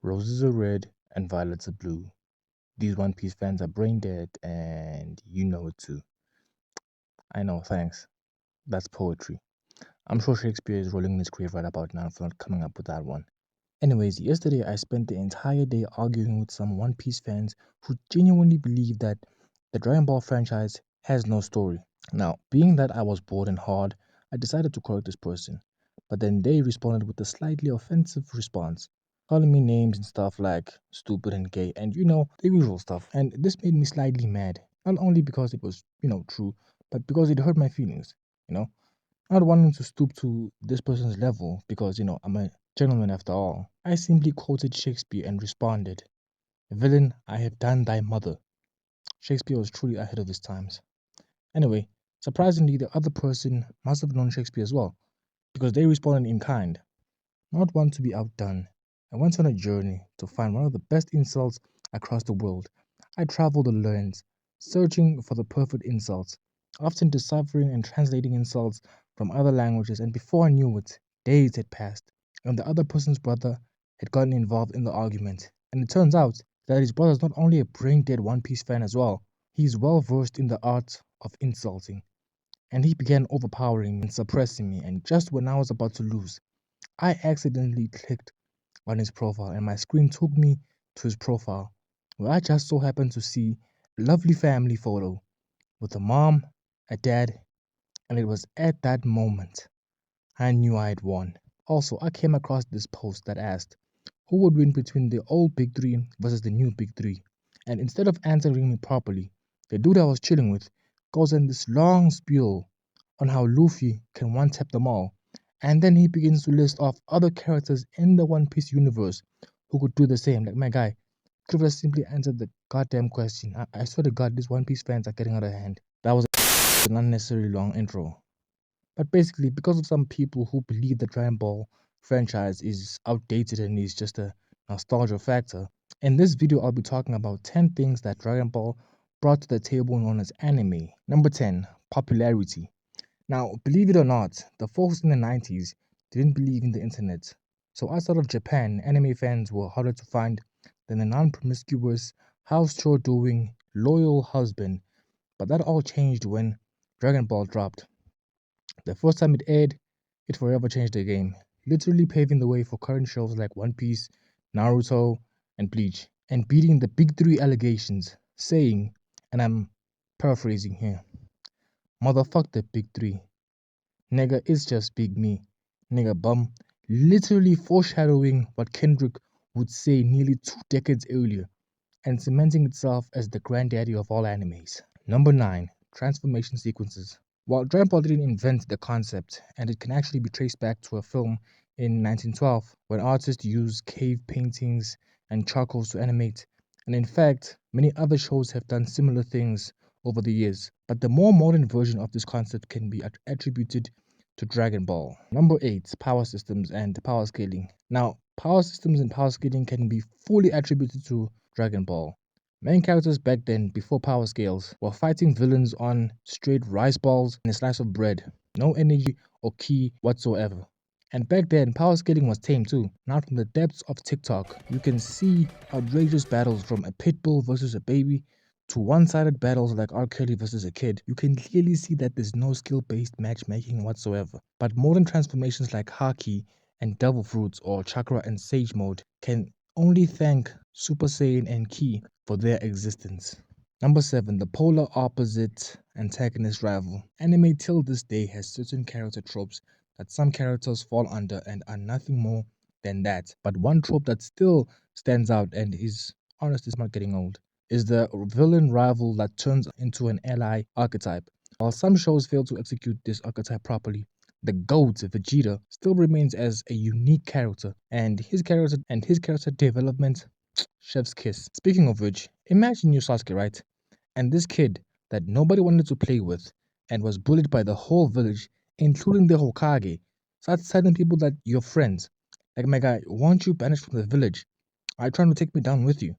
Roses are red and violets are blue. These One Piece fans are brain dead, and you know it too. I know, thanks. That's poetry. I'm sure Shakespeare is rolling in his grave right about now for not coming up with that one. Anyways, yesterday I spent the entire day arguing with some One Piece fans who genuinely believe that the Dragon Ball franchise has no story. Now, being that I was bored and hard, I decided to correct this person. But then they responded with a slightly offensive response, calling me names and stuff like stupid and gay and the usual stuff. And this made me slightly mad. Not only because it was, true, but because it hurt my feelings, you know. Not wanting to stoop to this person's level because, I'm a gentleman after all. I simply quoted Shakespeare and responded, "Villain, I have done thy mother." Shakespeare was truly ahead of his times. Anyway, surprisingly, the other person must have known Shakespeare as well, because they responded in kind. Not one to be outdone, I went on a journey to find one of the best insults across the world. I traveled the lands, searching for the perfect insults, often deciphering and translating insults from other languages, and before I knew it, days had passed, and the other person's brother had gotten involved in the argument. And it turns out that his brother is not only a brain dead One Piece fan as well, he's well versed in the art of insulting. And he began overpowering and suppressing me, and just when I was about to lose, I accidentally clicked on his profile and my screen took me to his profile, where I just so happened to see a lovely family photo with a mom, a dad, and it was at that moment I knew I had won. Also, I came across this post that asked who would win between the old Big Three versus the new Big Three. And instead of answering me properly, the dude I was chilling with goes in this long spiel on how Luffy can one tap them all. And then he begins to list off other characters in the One Piece universe who could do the same. Like, my guy, could have simply answered the goddamn question. I swear to God, these One Piece fans are getting out of hand. That was an unnecessarily long intro. But basically, because of some people who believe the Dragon Ball franchise is outdated and is just a nostalgia factor, in this video I'll be talking about 10 things that Dragon Ball brought to the table known as anime. Number 10, popularity. Now, believe it or not, the folks in the 90s didn't believe in the internet. So outside of Japan, anime fans were harder to find than a non-promiscuous, house chore doing, loyal husband. But that all changed when Dragon Ball dropped. The first time it aired, it forever changed the game, literally paving the way for current shows like One Piece, Naruto, and Bleach, and beating the big three allegations, saying, and I'm paraphrasing here, "Motherfuck the big three. Nigga, it's just big me. Nigga bum," literally foreshadowing what Kendrick would say nearly 2 decades earlier, and cementing itself as the granddaddy of all animes. Number 9, transformation sequences. While Dragon Ball didn't invent the concept, and it can actually be traced back to a film in 1912 when artists used cave paintings and charcoals to animate, and in fact, many other shows have done similar things over the years. But the more modern version of this concept can be attributed to Dragon Ball. Number 8, power systems and power scaling. Now, power systems and power scaling can be fully attributed to Dragon Ball. Main characters back then, before power scales, were fighting villains on straight rice balls and a slice of bread. No energy or ki whatsoever. And back then, power scaling was tame too. Now from the depths of TikTok, you can see outrageous battles from a pit bull versus a baby to one-sided battles like R. Kelly versus a kid. You can clearly see that there's no skill-based matchmaking whatsoever. But modern transformations like Haki and Devil Fruits or Chakra and Sage Mode can only thank Super Saiyan and Ki for their existence. Number 7, the polar opposite antagonist rival. Anime till this day has certain character tropes that some characters fall under and are nothing more than that. But one trope that still stands out and is honestly not getting old is the villain rival that turns into an ally archetype. While some shows fail to execute this archetype properly, the GOAT Vegeta still remains as a unique character, and his character development, chef's kiss. Speaking of which, imagine you're Sasuke, right? And this kid that nobody wanted to play with and was bullied by the whole village, including the Hokage, starts telling people that you're friends. Like, my guy, weren't you banished from the village? Are you trying to take me down with you?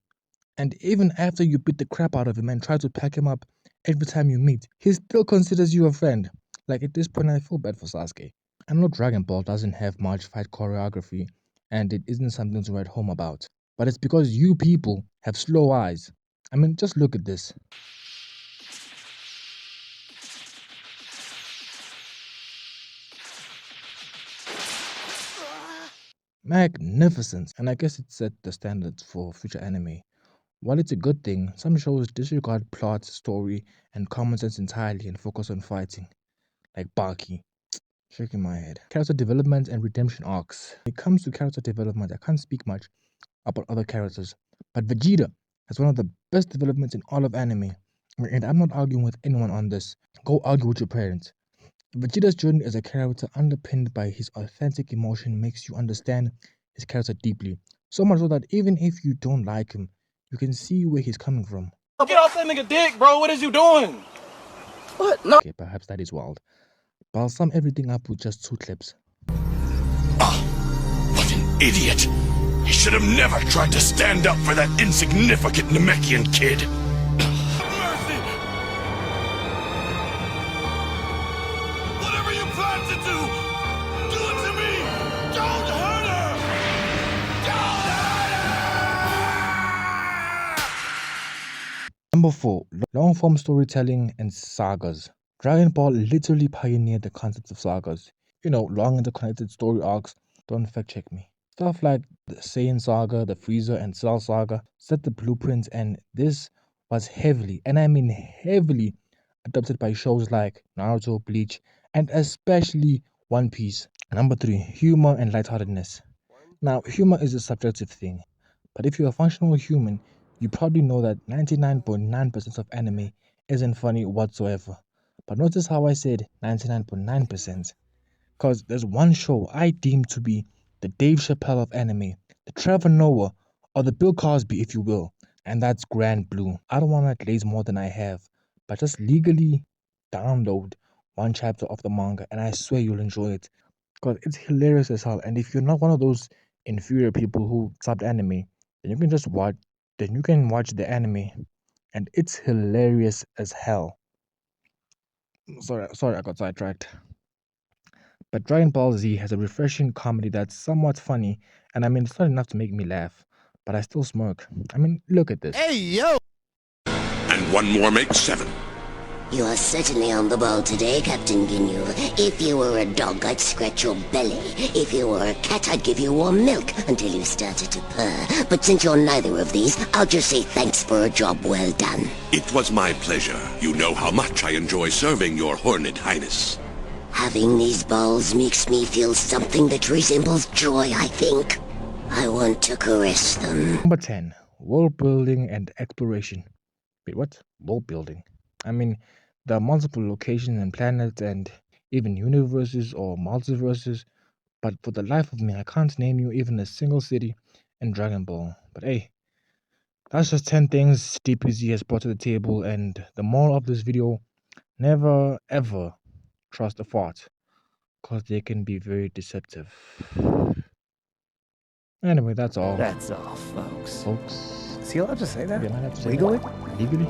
And even after you beat the crap out of him and try to pack him up every time you meet, he still considers you a friend. Like, at this point, I feel bad for Sasuke. I know Dragon Ball doesn't have much fight choreography, and it isn't something to write home about. But it's because you people have slow eyes. I mean, just look at this. Magnificent. And I guess it set the standards for future anime. While it's a good thing, some shows disregard plot, story, and common sense entirely and focus on fighting. Like Baki. Shaking my head. Character development and redemption arcs. When it comes to character development, I can't speak much about other characters, but Vegeta has one of the best developments in all of anime. And I'm not arguing with anyone on this. Go argue with your parents. Vegeta's journey as a character, underpinned by his authentic emotion, makes you understand his character deeply. So much so that even if you don't like him, you can see where he's coming from. Get off that nigga dick, bro. What is you doing? What? No. Okay, perhaps that is wild. But I'll sum everything up with just 2 clips. What an idiot! He should have never tried to stand up for that insignificant Namekian kid! Mercy! Whatever you plan to do, do it to me! Don't hurt her! Don't hurt her! Number 4. Long-form storytelling and sagas. Dragon Ball literally pioneered the concept of sagas. You know, long interconnected story arcs. Don't fact check me. Stuff like the Saiyan saga, the Frieza and Cell saga set the blueprint, and this was heavily, and I mean heavily, adopted by shows like Naruto, Bleach, and especially One Piece. Number 3. Humor and lightheartedness. Now, humor is a subjective thing, but if you're a functional human, you probably know that 99.9% of anime isn't funny whatsoever. But notice how I said 99.9%. Because there's one show I deem to be the Dave Chappelle of anime, the Trevor Noah, or the Bill Cosby, if you will, and that's Grand Blue. I don't want to glaze more than I have, but just legally download one chapter of the manga, and I swear you'll enjoy it. Because it's hilarious as hell, and if you're not one of those inferior people who subbed anime, then you can just watch, the anime, and it's hilarious as hell. Sorry, I got sidetracked. But Dragon Ball Z has a refreshing comedy that's somewhat funny, and I mean, it's not enough to make me laugh, but I still smirk. I mean, look at this. Hey, yo! And one more makes 7. You are certainly on the ball today, Captain Ginyu. If you were a dog, I'd scratch your belly. If you were a cat, I'd give you warm milk until you started to purr. But since you're neither of these, I'll just say thanks for a job well done. It was my pleasure. You know how much I enjoy serving your Horned Highness. Having these balls makes me feel something that resembles joy, I think. I want to caress them. Number 10. World building and exploration. Wait, what? World building? I mean, there are multiple locations and planets and even universes or multiverses, but for the life of me, I can't name you even a single city in Dragon Ball. But hey, that's just 10 things DPZ has brought to the table, and the moral of this video, never ever trust a fart, because they can be very deceptive. Anyway, that's all. That's all, folks. Folks. Is he allowed to say that? Am I allowed to say Legally? that? Legally?